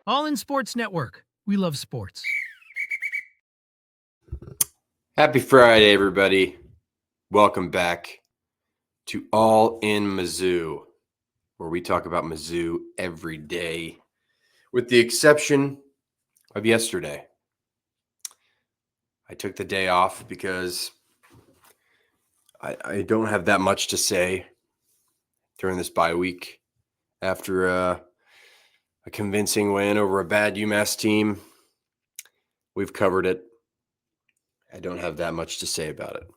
All In Sports Network. We love sports. Happy Friday, everybody. Welcome back to All In Mizzou, where we talk about Mizzou every day, with the exception of yesterday. I took the day off because I don't have that much to say during this bye week after a convincing win over a bad UMass team. We've covered it. I don't have that much to say about it.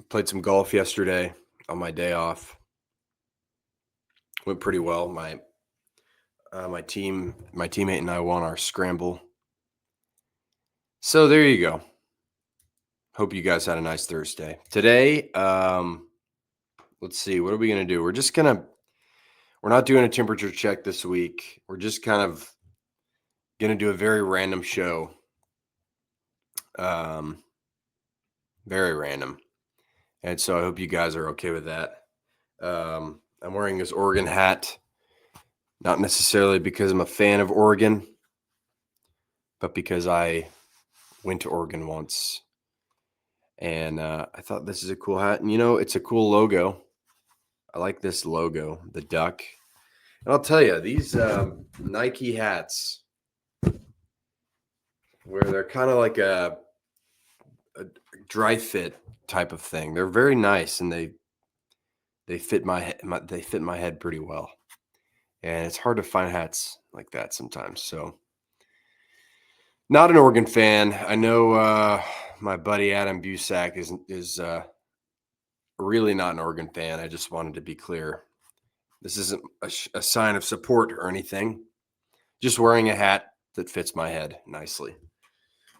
Played some golf yesterday on my day off. Went pretty well. My teammate and I won our scramble. So there you go. Hope you guys had a nice Thursday. Today, let's see, what are we going to do? We're not doing a temperature check this week. We're just kind of going to do a very random show. Very random. And so I hope you guys are okay with that. I'm wearing this Oregon hat, not necessarily because I'm a fan of Oregon, but because I went to Oregon once. And I thought this is a cool hat. And, it's a cool logo. I like this logo, the duck. And I'll tell you, these Nike hats, where they're kind of like a dry fit type of thing, they're very nice, and they fit my head pretty well. And it's hard to find hats like that sometimes. So, not an Oregon fan. I know my buddy Adam Busak is really not an Oregon fan. I just wanted to be clear. This isn't a sign of support or anything. Just wearing a hat that fits my head nicely.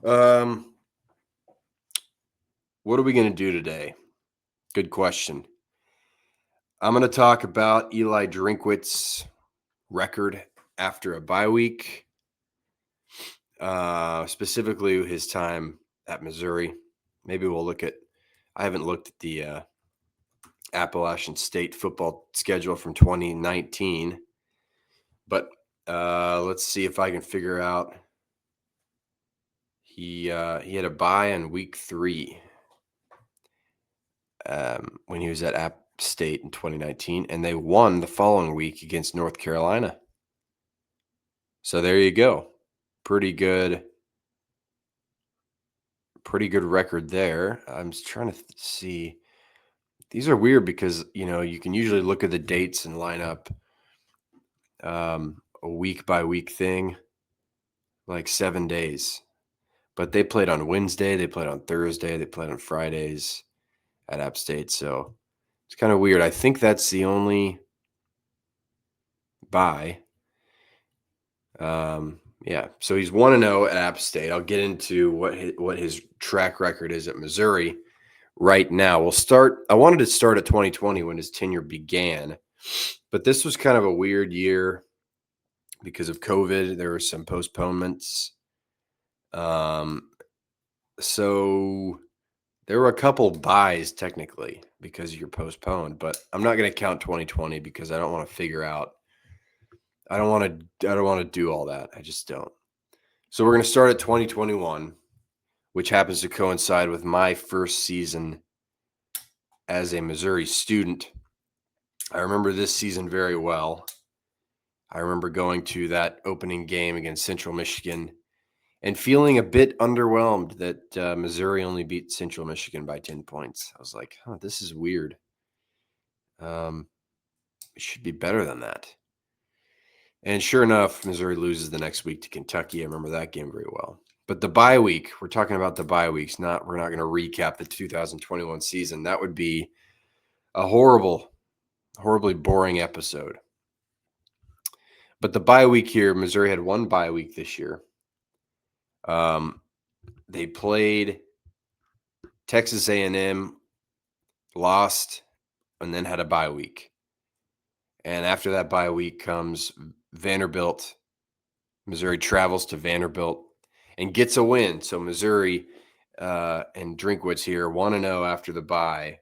What are we going to do today? Good question. I'm going to talk about Eli Drinkwitz's record after a bye week, specifically his time at Missouri. Maybe we'll look at – I haven't looked at the Appalachian State football schedule from 2019, but let's see if I can figure out. He had a bye in week 3 when he was at App State in 2019, and they won the following week against North Carolina. So there you go. Pretty good record there. I'm just trying to see. These are weird because, you can usually look at the dates and line up a week-by-week thing, like 7 days. But they played on Wednesday, they played on Thursday, they played on Fridays at App State. So it's kind of weird. I think that's the only bye. Yeah, so he's 1-0 at App State. I'll get into what his track record is at Missouri right now. I wanted to start at 2020 when his tenure began, but this was kind of a weird year because of COVID. There were some postponements. So there were a couple buys technically because you're postponed, but I'm not going to count 2020 because I don't want to figure out. I don't want to do all that. I just don't. So we're going to start at 2021, which happens to coincide with my first season as a Missouri student. I remember this season very well. I remember going to that opening game against Central Michigan and feeling a bit underwhelmed that Missouri only beat Central Michigan by 10 points. I was like, this is weird. It should be better than that. And sure enough, Missouri loses the next week to Kentucky. I remember that game very well. But the bye week, we're talking about the bye weeks. We're not going to recap the 2021 season. That would be a horribly boring episode. But the bye week here, Missouri had one bye week this year. They played Texas A&M, lost, and then had a bye week. And after that bye week comes Vanderbilt. Missouri travels to Vanderbilt and gets a win. So Missouri and Drinkwitz here, 1-0 after the bye.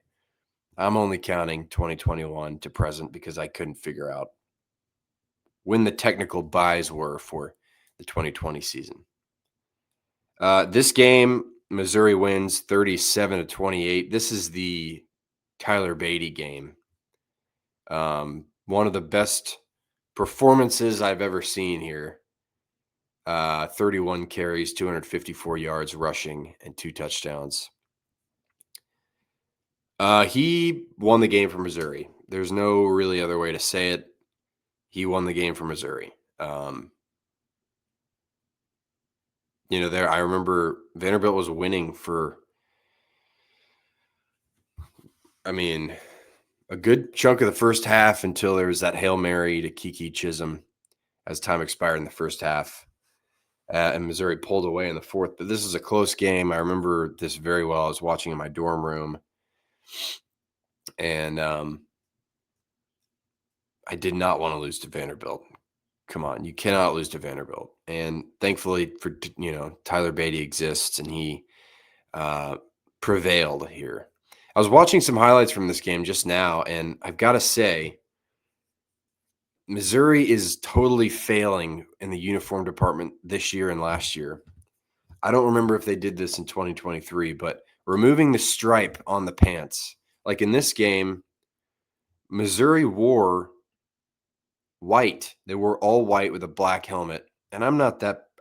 I'm only counting 2021 to present because I couldn't figure out when the technical buys were for the 2020 season. This game, Missouri wins 37-28. This is the Tyler Beatty game. One of the best performances I've ever seen here. 31 carries, 254 yards rushing, and 2 touchdowns. He won the game for Missouri. There's no really other way to say it. He won the game for Missouri. I remember Vanderbilt was winning for, a good chunk of the first half until there was that Hail Mary to Kiki Chisholm as time expired in the first half. And Missouri pulled away in the fourth. But this is a close game. I remember this very well. I was watching in my dorm room. And I did not want to lose to Vanderbilt. Come on, you cannot lose to Vanderbilt. And thankfully for, Tyler Beatty exists, and he prevailed here. I was watching some highlights from this game just now, and I've got to say, Missouri is totally failing in the uniform department this year and last year. I don't remember if they did this in 2023, but removing the stripe on the pants. Like in this game, Missouri wore white. They were all white with a black helmet. And I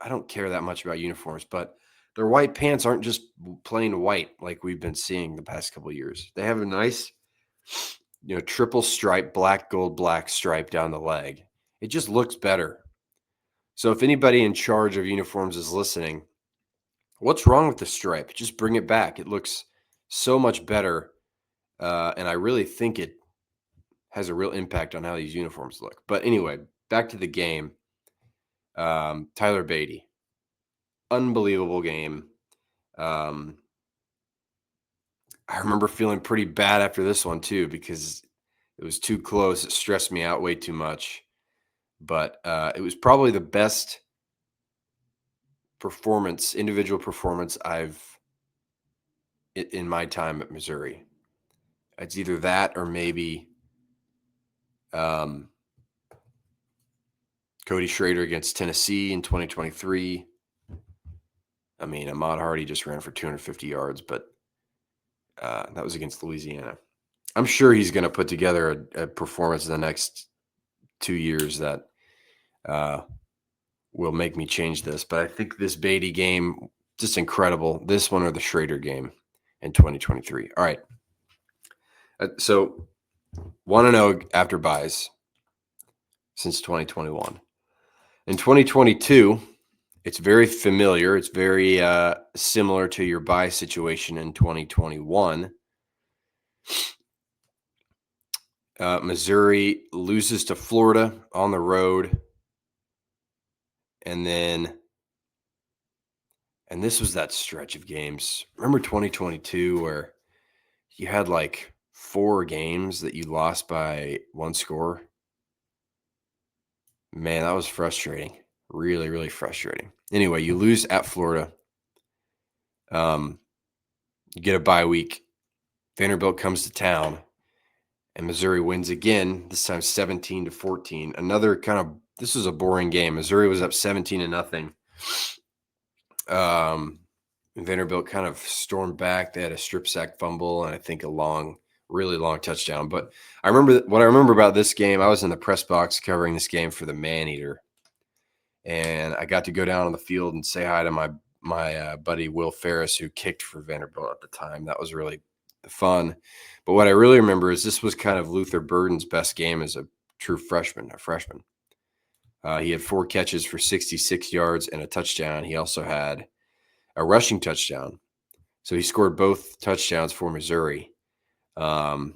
don't care that much about uniforms, but their white pants aren't just plain white like we've been seeing the past couple of years. They have a nice, triple stripe, black, gold, black stripe down the leg. It just looks better. So if anybody in charge of uniforms is listening, what's wrong with the stripe? Just bring it back. It looks so much better. And I really think it has a real impact on how these uniforms look. But anyway, back to the game. Tyler Beatty. Unbelievable game. I remember feeling pretty bad after this one too, because it was too close. It stressed me out way too much. But it was probably the best individual performance I've in my time at Missouri. It's either that or maybe Cody Schrader against Tennessee in 2023. Ahmad Hardy just ran for 250 yards, but that was against Louisiana. I'm sure he's going to put together a performance in the next 2 years that will make me change this. But I think this Beatty game, just incredible. This one or the Schrader game in 2023. All right. So 1-0 after buys since 2021. In 2022, it's very familiar. It's very similar to your buy situation in 2021. Missouri loses to Florida on the road. And this was that stretch of games. Remember 2022 where you had like 4 games that you lost by 1 score? Man, that was frustrating. Really, really frustrating. Anyway, you lose at Florida. You get a bye week. Vanderbilt comes to town, and Missouri wins again, this time 17-14. This was a boring game. Missouri was up 17-0. Vanderbilt kind of stormed back. They had a strip sack fumble and I think a really long touchdown. But what I remember about this game, I was in the press box covering this game for the Maneater. And I got to go down on the field and say hi to my buddy Will Ferris, who kicked for Vanderbilt at the time. That was really fun. But what I really remember is this was kind of Luther Burden's best game as a freshman. He had 4 catches for 66 yards and a touchdown. He also had a rushing touchdown. So he scored both touchdowns for Missouri. That's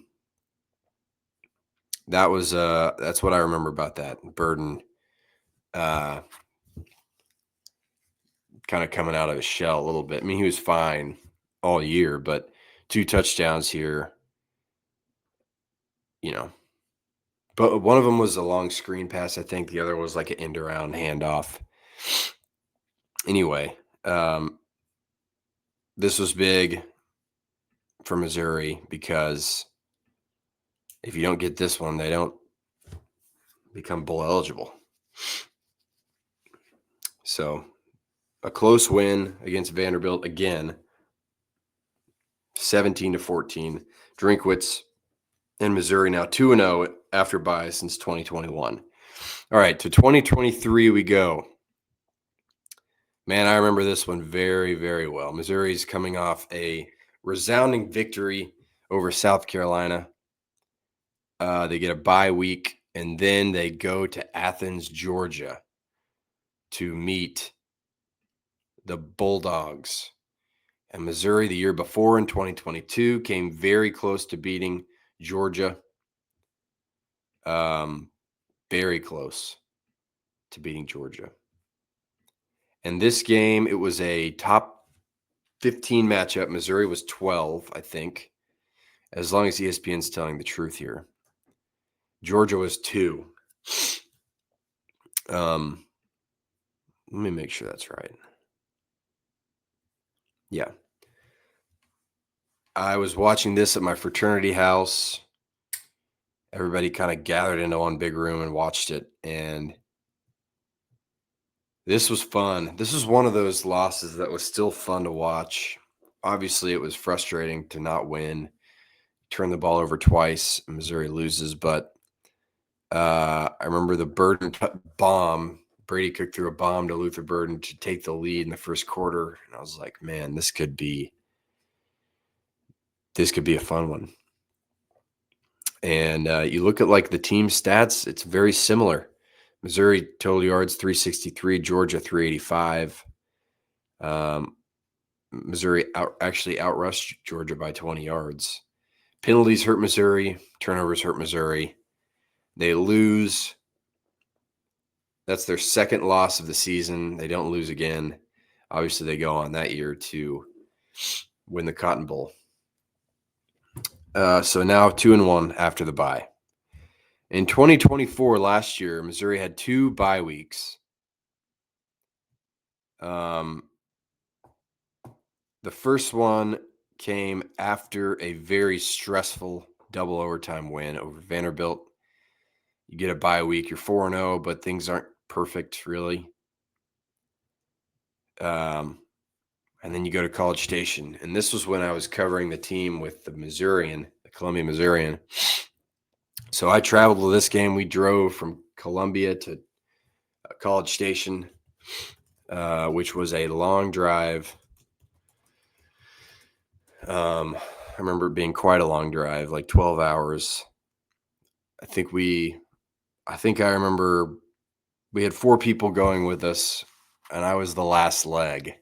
what I remember about that. Burden kind of coming out of his shell a little bit. He was fine all year, but 2 touchdowns here, But one of them was a long screen pass, I think. The other was like an end around handoff. Anyway, this was big for Missouri because if you don't get this one, they don't become bowl eligible. So a close win against Vanderbilt again, 17-14. Drinkwitz and Missouri now 2-0 after bye since 2021. All right, to 2023 we go. Man, I remember this one very, very well. Missouri's coming off a resounding victory over South Carolina. They get a bye week, and then they go to Athens, Georgia to meet the Bulldogs. And Missouri, the year before in 2022, came very close to beating Georgia. Very close to beating Georgia. And this game, it was a top 15 matchup. Missouri was 12, I think, as long as ESPN's telling the truth here. Georgia was 2. Let me make sure that's right. Yeah. I was watching this at my fraternity house. Everybody kind of gathered into one big room and watched it. And this was fun. This was one of those losses that was still fun to watch. Obviously, it was frustrating to not win. Turn the ball over twice. Missouri loses. But I remember the Burden bomb. Brady Cook threw a bomb to Luther Burden to take the lead in the first quarter. And I was like, man, this could be a fun one. And you look at like the team stats, it's very similar. Missouri total yards 363, Georgia 385. Missouri actually outrushed Georgia by 20 yards. Penalties hurt Missouri. Turnovers hurt Missouri. They lose. That's their second loss of the season. They don't lose again. Obviously, they go on that year to win the Cotton Bowl. So now 2-1 after the bye. In 2024, last year, Missouri had 2 bye weeks. The first one came after a very stressful double overtime win over Vanderbilt. You get a bye week, you're 4-0, but things aren't perfect, really. And then you go to College Station. And this was when I was covering the team with the Missourian, the Columbia Missourian. So I traveled to this game. We drove from Columbia to College Station, which was a long drive. I remember it being quite a long drive, like 12 hours. I remember we had 4 people going with us, and I was the last leg.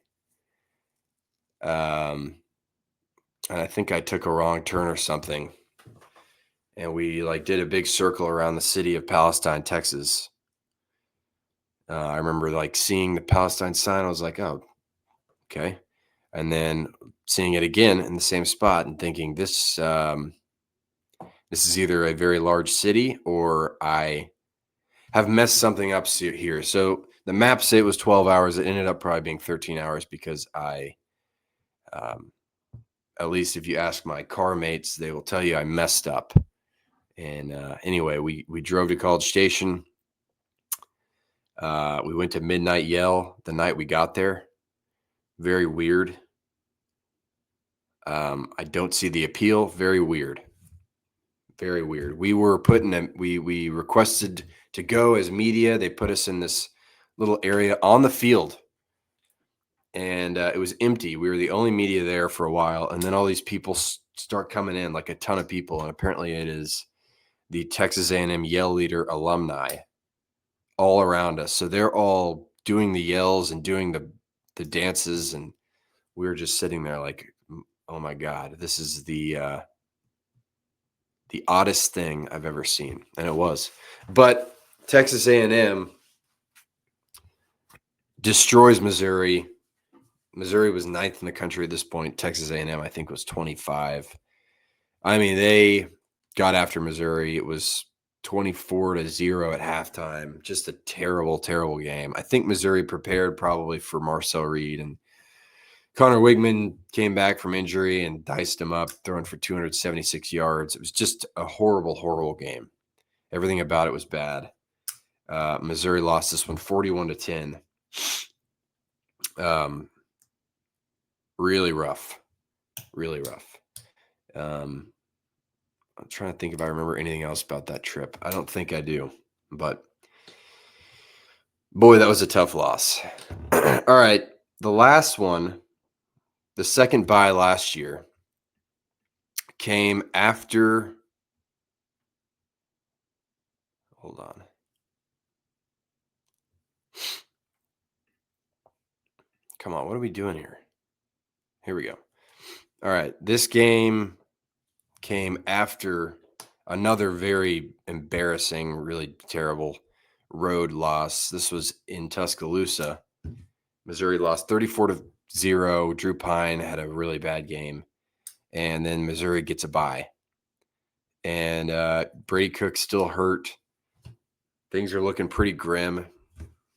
And I think I took a wrong turn or something. And we did a big circle around the city of Palestine, Texas. I remember seeing the Palestine sign. I was like, oh, okay. And then seeing it again in the same spot and thinking this is either a very large city or I have messed something up here. So the map say it was 12 hours. It ended up probably being 13 hours because I, at least if you ask my car mates, they will tell you I messed up. And anyway, we drove to College Station. We went to Midnight Yell the night we got there. Very weird. I don't see the appeal. Very weird. Very weird. We were we requested to go as media. They put us in this little area on the field, and it was empty. We were the only media there for a while, and then all these people start coming in, like a ton of people, and apparently it is the Texas A&M Yell Leader alumni all around us. So they're all doing the yells and doing the dances, and we were just sitting there like, oh my God, this is the oddest thing I've ever seen. And it was. But Texas A&M destroys Missouri. Missouri was 9th in the country at this point. Texas A&M, I think, was 25. I mean, they got after Missouri. It was 24-0 at halftime. Just a terrible, terrible game. I think Missouri prepared probably for Marcel Reed, and Connor Wigman came back from injury and diced him up, throwing for 276 yards. It was just a horrible, horrible game. Everything about it was bad. Missouri lost this one 41-10. Really rough. Really rough. I'm trying to think if I remember anything else about that trip. I don't think I do, but boy, that was a tough loss. All right. The last one, the second bye last year, came after. Hold on. Come on. What are we doing here? Here we go. All right. This game came after another very embarrassing, really terrible road loss. This was in Tuscaloosa. Missouri lost 34-0. Drew Pine had a really bad game. And then Missouri gets a bye. And Brady Cook's still hurt. Things are looking pretty grim.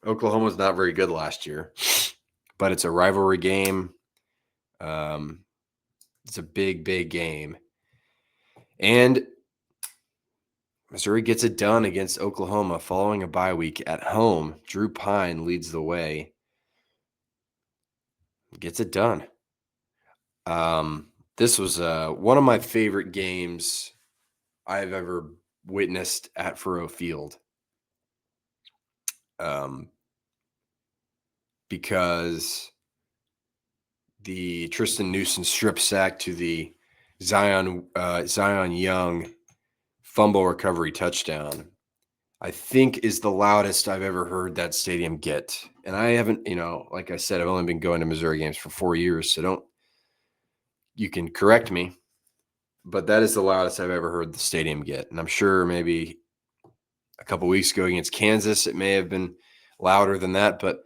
Oklahoma's not very good last year, but it's a rivalry game. It's a big, big game. And Missouri gets it done against Oklahoma following a bye week at home. Drew Pine leads the way. Gets it done. This was one of my favorite games I've ever witnessed at Faurot Field. Because the Tristan Newson strip sack to the Zion Young fumble recovery touchdown, I think is the loudest I've ever heard that stadium get. And I haven't, like I said, I've only been going to Missouri games for 4 years, so you can correct me, but that is the loudest I've ever heard the stadium get. And I'm sure maybe a couple weeks ago against Kansas, it may have been louder than that, but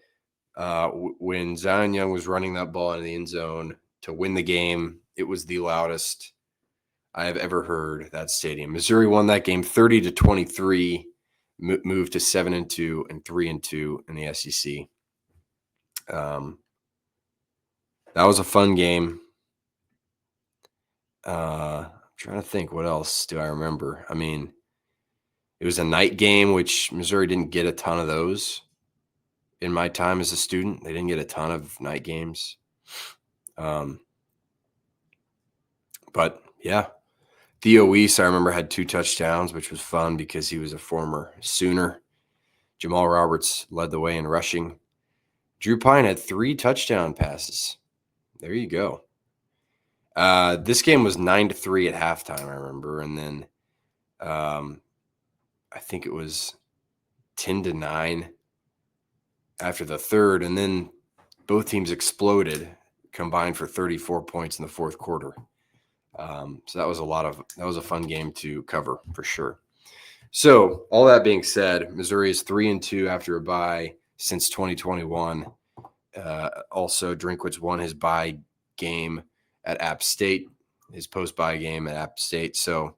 when Zion Young was running that ball into the end zone to win the game, it was the loudest I have ever heard that stadium. Missouri won that game 30-23, moved to 7-2 and 3-2 in the SEC. That was a fun game. I'm trying to think, what else do I remember? I mean, it was a night game, which Missouri didn't get a ton of those. In my time as a student, they didn't get a ton of night games. But yeah, Theo Weiss, I remember, had 2 touchdowns, which was fun because he was a former Sooner. Jamal Roberts led the way in rushing. Drew Pine had 3 touchdown passes. There you go. This game was 9-3 at halftime, I remember. And then I think it was 10-9 after the third. And then both teams exploded, combined for 34 points in the fourth quarter. So that was a fun game to cover for sure. So all that being said, Missouri is 3-2 after a bye since 2021. Also, Drinkwitz won his bye game at App State, his post-bye game at App State. So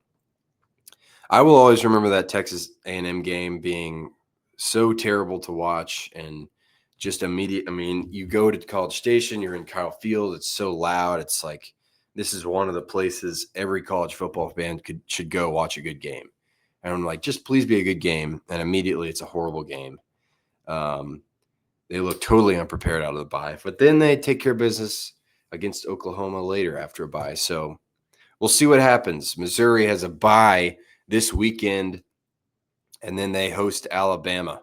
I will always remember that Texas A&M game being so terrible to watch and just immediate. I mean, you go to College Station, you're in Kyle Field, it's so loud. It's like this is one of the places every college football fan should go watch a good game. And I'm like, just please be a good game. And immediately it's a horrible game. They look totally unprepared out of the bye. But then they take care of business against Oklahoma later after a bye. So we'll see what happens. Missouri has a bye this weekend, and then they host Alabama.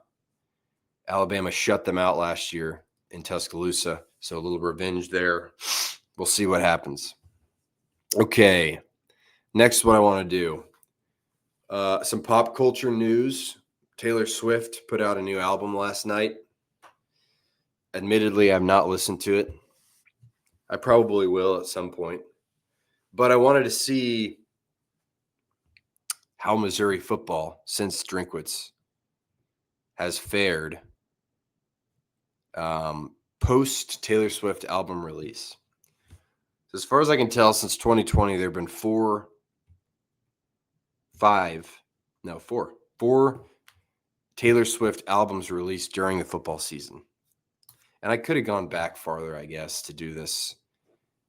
Alabama shut them out last year in Tuscaloosa. So a little revenge there. We'll see what happens. Okay. Next, what I want to do. Some pop culture news. Taylor Swift put out a new album last night. Admittedly, I've not listened to it. I probably will at some point. But I wanted to see how Missouri football, since Drinkwitz, has fared post Taylor Swift album release. So as far as I can tell, since 2020, there have been four Taylor Swift albums released during the football season. And I could have gone back farther, I guess, to do this,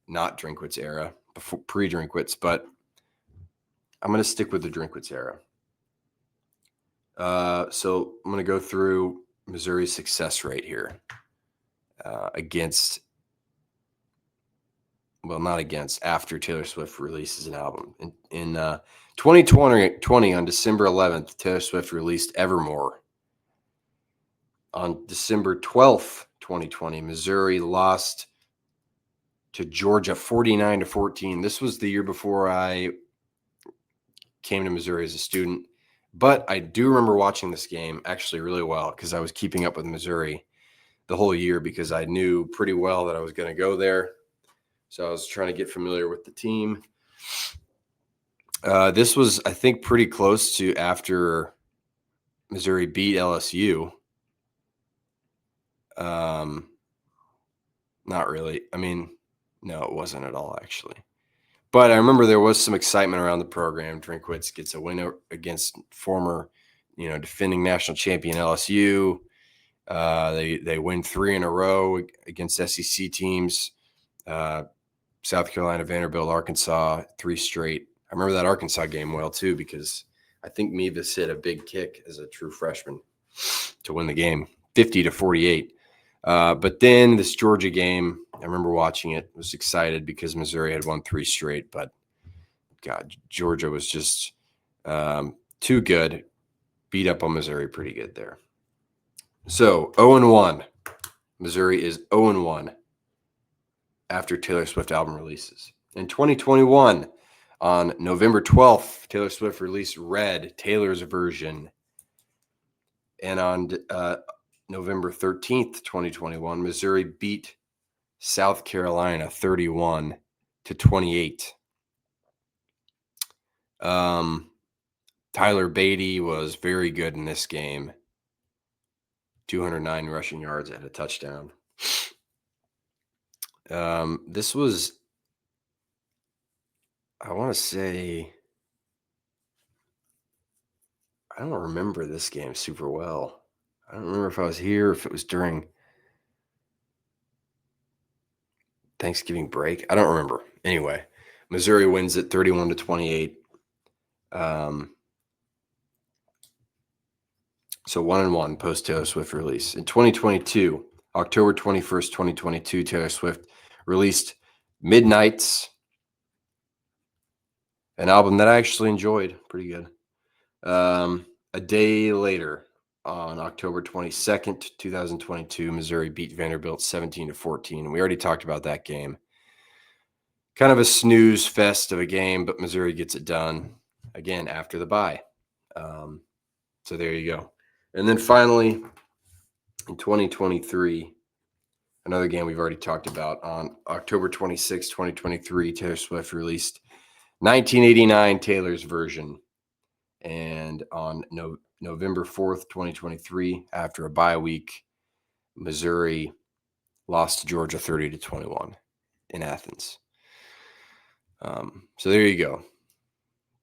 not Drinkwitz era, before pre-Drinkwitz, but I'm going to stick with the Drinkwitz era. So I'm going to go through Missouri's success rate here. after Taylor Swift releases an album. In 2020, on December 11th, Taylor Swift released Evermore. On December 12th, 2020, Missouri lost to Georgia 49-14. This was the year before I came to Missouri as a student, but I do remember watching this game actually really well because I was keeping up with Missouri the whole year because I knew pretty well that I was going to go there. So I was trying to get familiar with the team. This was, I think, pretty close to after Missouri beat LSU. Not really. I mean, no, it wasn't at all, actually. But I remember there was some excitement around the program. Drinkwitz gets a win against former, defending national champion LSU. They win 3 in a row against SEC teams. South Carolina, Vanderbilt, Arkansas, 3 straight. I remember that Arkansas game well, too, because I think Mevis hit a big kick as a true freshman to win the game, 50-48. But then this Georgia game, I remember watching it, was excited because Missouri had won 3 straight. But, God, Georgia was just too good. Beat up on Missouri pretty good there. So, 0-1. Missouri is 0-1 after Taylor Swift album releases. In 2021, on November 12th, Taylor Swift released Red, Taylor's version. And on November 13th, 2021, Missouri beat South Carolina 31-28. Tyler Beatty was very good in this game. 209 rushing yards and a touchdown. This was, I want to say, I don't remember this game super well. I don't remember if I was here, if it was during Thanksgiving break. I don't remember. Anyway, Missouri wins it 31-28. So 1-1 post Taylor Swift release. In 2022, October 21st, 2022, Taylor Swift released Midnights, an album that I actually enjoyed. Pretty good. A day later, on October 22nd, 2022, Missouri beat Vanderbilt 17-14. We already talked about that game. Kind of a snooze fest of a game, but Missouri gets it done again after the bye. So there you go. And then finally, in 2023, another game we've already talked about, on October 26, 2023, Taylor Swift released 1989 Taylor's version. And on November 4th, 2023, after a bye week, Missouri lost to Georgia 30-21 in Athens. So there you go.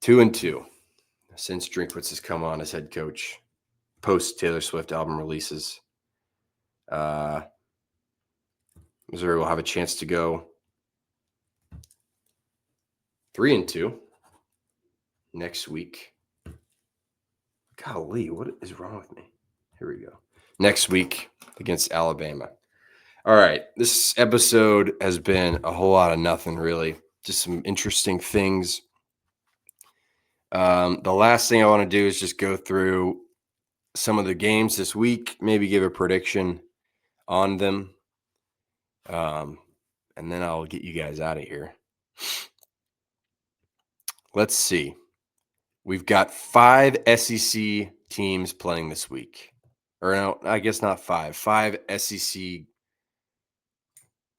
2-2 since Drinkwitz has come on as head coach post Taylor Swift album releases. Missouri will have a chance to go 3-2 next week. Golly, what is wrong with me? Here we go. Next week against Alabama. All right, this episode has been a whole lot of nothing, really. Just some interesting things. The last thing I want to do is just go through some of the games this week, maybe give a prediction on them. And then I'll get you guys out of here. Let's see. We've got 5 SEC teams playing this week. Or no, I guess not 5. 5 SEC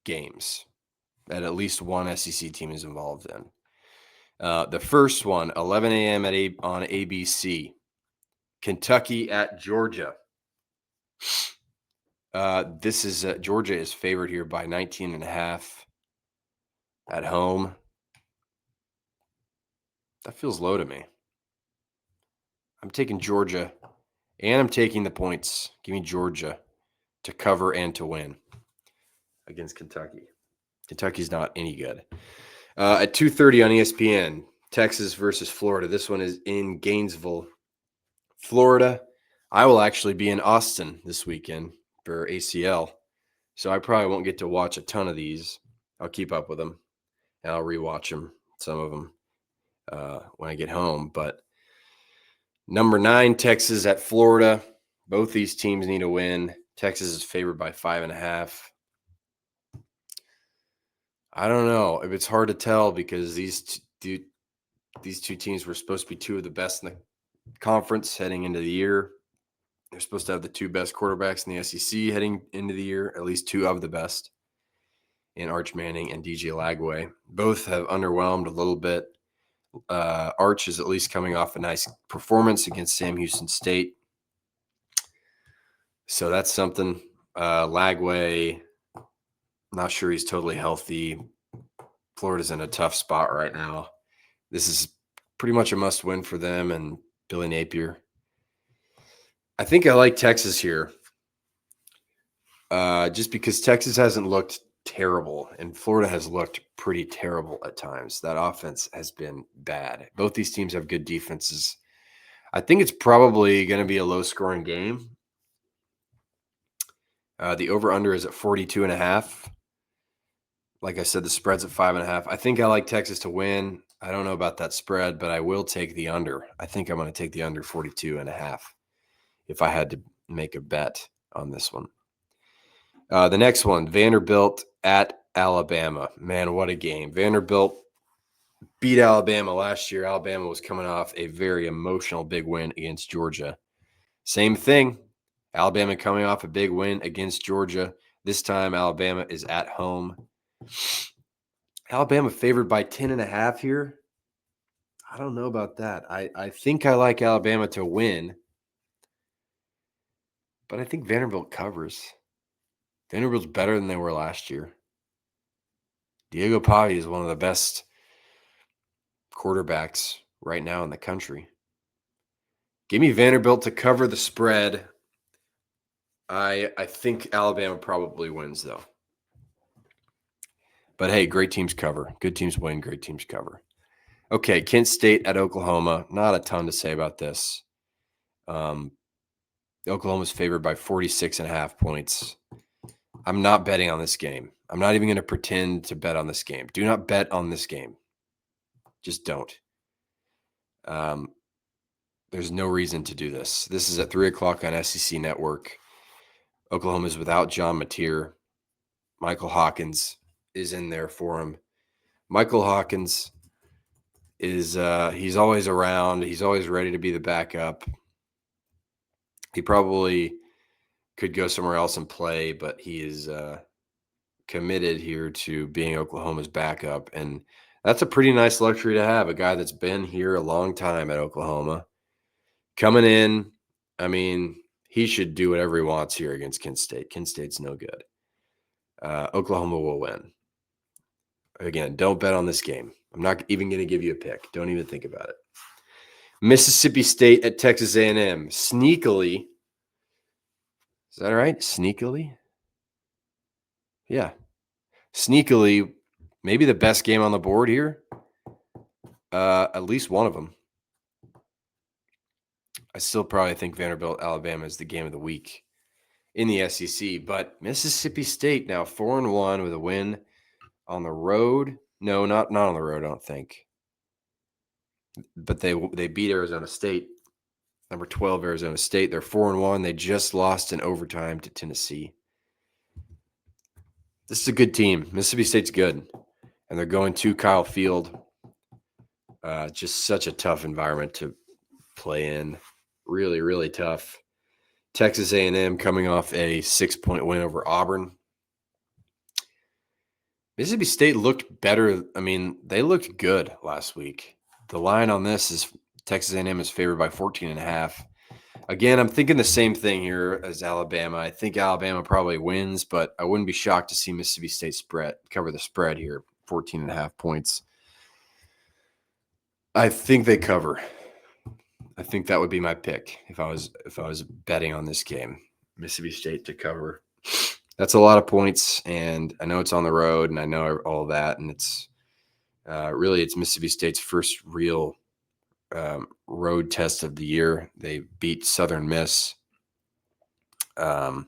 games that at least one SEC team is involved in. The first one, 11 a.m. on ABC. Kentucky at Georgia. This is Georgia is favored here by 19.5 at home. That feels low to me. I'm taking Georgia, and I'm taking the points. Give me Georgia to cover and to win against Kentucky. Kentucky's not any good. At 2:30 on ESPN, Texas versus Florida. This one is in Gainesville, Florida. I will actually be in Austin this weekend for ACL. So I probably won't get to watch a ton of these. I'll keep up with them, and I'll rewatch them, some of them, when I get home. But number 9, Texas at Florida. Both these teams need a win. Texas is favored by 5.5. I don't know if it's hard to tell because these two teams were supposed to be two of the best in the conference heading into the year. They're supposed to have the 2 best quarterbacks in the SEC heading into the year, at least 2 of the best, in Arch Manning and DJ Lagway. Both have underwhelmed a little bit. Arch is at least coming off a nice performance against Sam Houston State. So that's something. Lagway, not sure he's totally healthy. Florida's in a tough spot right now. This is pretty much a must-win for them and Billy Napier. I think I like Texas here, just because Texas hasn't looked terrible and Florida has looked pretty terrible at times. That offense has been bad. Both these teams have good defenses. I think it's probably going to be a low-scoring game. The over-under is at 42.5. Like I said, the spread's at 5.5. I think I like Texas to win. I don't know about that spread, but I will take the under. I think I'm going to take the under 42.5 if I had to make a bet on this one. The next one, Vanderbilt at Alabama. Man, what a game. Vanderbilt beat Alabama last year. Alabama was coming off a very emotional big win against Georgia. Same thing. Alabama coming off a big win against Georgia. This time, Alabama is at home. Alabama favored by 10.5 here. I don't know about that. I think I like Alabama to win, but I think Vanderbilt covers. Vanderbilt's better than they were last year. Diego Pavia is one of the best quarterbacks right now in the country. Give me Vanderbilt to cover the spread. I think Alabama probably wins, though. But hey, great teams cover. Good teams win, great teams cover. Okay, Kent State at Oklahoma. Not a ton to say about this. Oklahoma's favored by 46.5 points. I'm not betting on this game. I'm not even going to pretend to bet on this game. Do not bet on this game. Just don't. There's no reason to do this. This is at 3 o'clock on SEC Network. Oklahoma's without John Mateer. Michael Hawkins is in there for him. Michael Hawkins is he's always around. He's always ready to be the backup. He probably could go somewhere else and play, but he is committed here to being Oklahoma's backup. And that's a pretty nice luxury to have, a guy that's been here a long time at Oklahoma. Coming in, I mean, he should do whatever he wants here against Kent State. Kent State's no good. Oklahoma will win. Again, don't bet on this game. I'm not even going to give you a pick. Don't even think about it. Mississippi State at Texas A&M. Sneakily. Is that right? Sneakily? Yeah. Sneakily, maybe the best game on the board here. At least one of them. I still probably think Vanderbilt, Alabama is the game of the week in the SEC. But Mississippi State now 4-1 with a win on the road. No, not on the road, I don't think. But they beat Arizona State, number 12 Arizona State. They're 4-1. They just lost in overtime to Tennessee. This is a good team. Mississippi State's good, and they're going to Kyle Field. Just such a tough environment to play in. Really, really tough. Texas A&M coming off a 6-point win over Auburn. Mississippi State looked better. I mean, they looked good last week. The line on this is Texas A&M is favored by 14.5. Again, I'm thinking the same thing here as Alabama. I think Alabama probably wins, but I wouldn't be shocked to see Mississippi State cover the spread here, 14.5 points. I think they cover. I think that would be my pick if I was betting on this game. Mississippi State to cover. That's a lot of points, and I know it's on the road, and I know all that, and it's really it's Mississippi State's first real road test of the year. They beat Southern Miss. It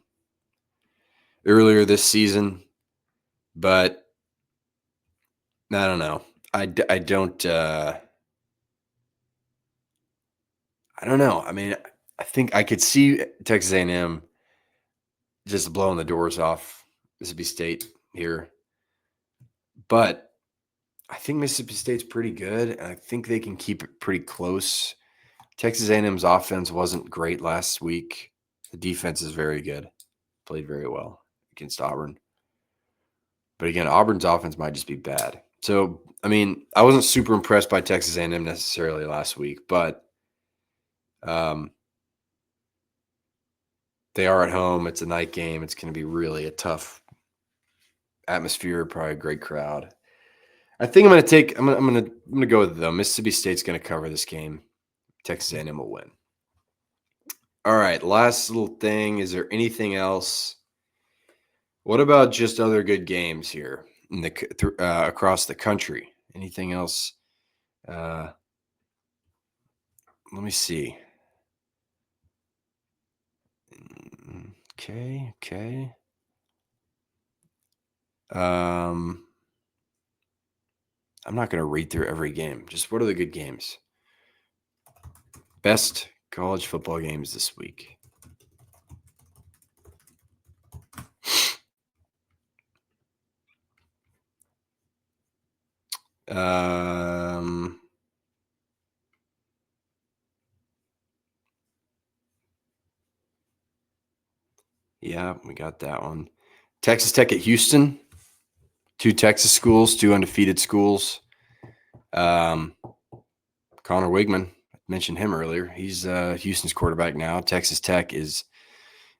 earlier this season, but I don't know. I don't know. I mean, I think I could see Texas A&M just blowing the doors off Mississippi State here, but I think Mississippi State's pretty good, and I think they can keep it pretty close. Texas A&M's offense wasn't great last week. The defense is very good. Played very well against Auburn. But again, Auburn's offense might just be bad. So, I mean, I wasn't super impressed by Texas A&M necessarily last week, but they are at home. It's a night game. It's going to be really a tough atmosphere, probably a great crowd. I think I'm going to go with them. Mississippi State's going to cover this game. Texas A&M will win. All right, last little thing. Is there anything else? What about just other good games here in the across the country? Anything else? Let me see. Okay. I'm not going to read through every game. Just what are the good games? Best college football games this week. Yeah, we got that one. Texas Tech at Houston. 2 Texas schools, 2 undefeated schools. Connor Wigman, I mentioned him earlier. He's Houston's quarterback now. Texas Tech is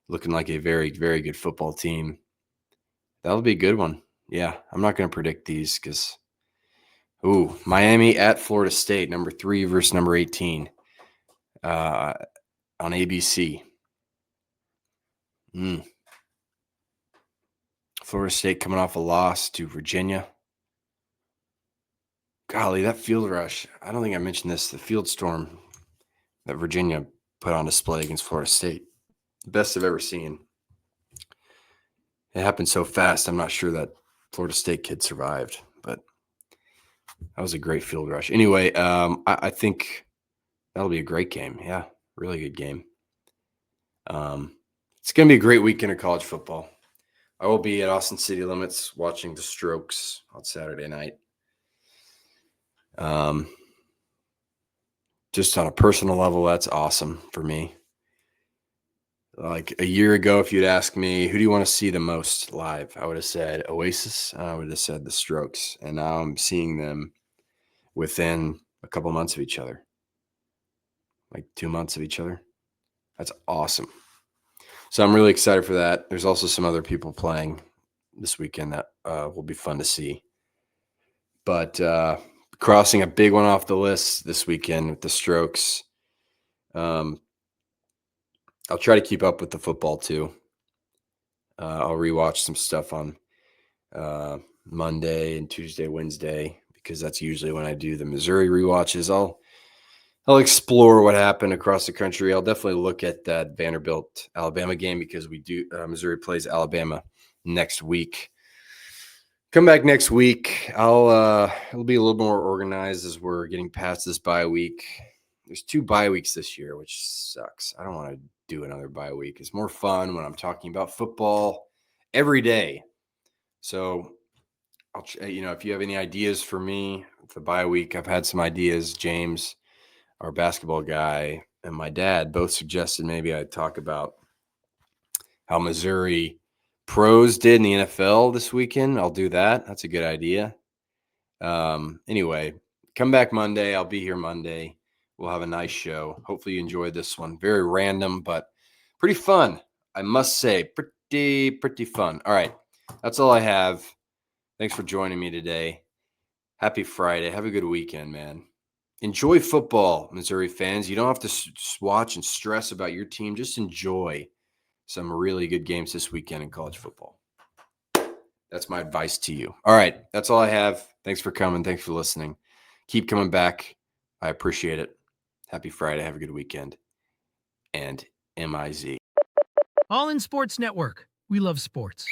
looking like a very, very good football team. That'll be a good one. Yeah, I'm not going to predict these because, Miami at Florida State, number 3 versus number 18 on ABC. Florida State coming off a loss to Virginia. Golly, that field rush. I don't think I mentioned this. The field storm that Virginia put on display against Florida State. The best I've ever seen. It happened so fast, I'm not sure that Florida State kid survived, but that was a great field rush. Anyway, I think that'll be a great game. Yeah, really good game. It's going to be a great weekend of college football. I will be at Austin City Limits watching the Strokes on Saturday night. Just on a personal level, that's awesome for me. Like a year ago, if you'd asked me, who do you want to see the most live? I would have said Oasis, and I would have said the Strokes. And now I'm seeing them within a couple months of each other, like 2 months of each other. That's awesome. So I'm really excited for that. There's also some other people playing this weekend that will be fun to see. But crossing a big one off the list this weekend with the Strokes. I'll try to keep up with the football too. I'll rewatch some stuff on Monday and Tuesday, Wednesday, because that's usually when I do the Missouri rewatches. I'll explore what happened across the country. I'll definitely look at that Vanderbilt Alabama game because Missouri plays Alabama next week. Come back next week. It'll be a little more organized as we're getting past this bye week. There's 2 bye weeks this year, which sucks. I don't want to do another bye week. It's more fun when I'm talking about football every day. So, if you have any ideas for me for the bye week, I've had some ideas. James, our basketball guy, and my dad both suggested maybe I talk about how Missouri pros did in the NFL this weekend. I'll do that. That's a good idea. Anyway, come back Monday. I'll be here Monday. We'll have a nice show. Hopefully you enjoyed this one. Very random, but pretty fun. I must say, pretty fun. All right. That's all I have. Thanks for joining me today. Happy Friday. Have a good weekend, man. Enjoy football, Missouri fans. You don't have to watch and stress about your team. Just enjoy some really good games this weekend in college football. That's my advice to you. All right. That's all I have. Thanks for coming. Thanks for listening. Keep coming back. I appreciate it. Happy Friday. Have a good weekend. And MIZ. All in Sports Network. We love sports.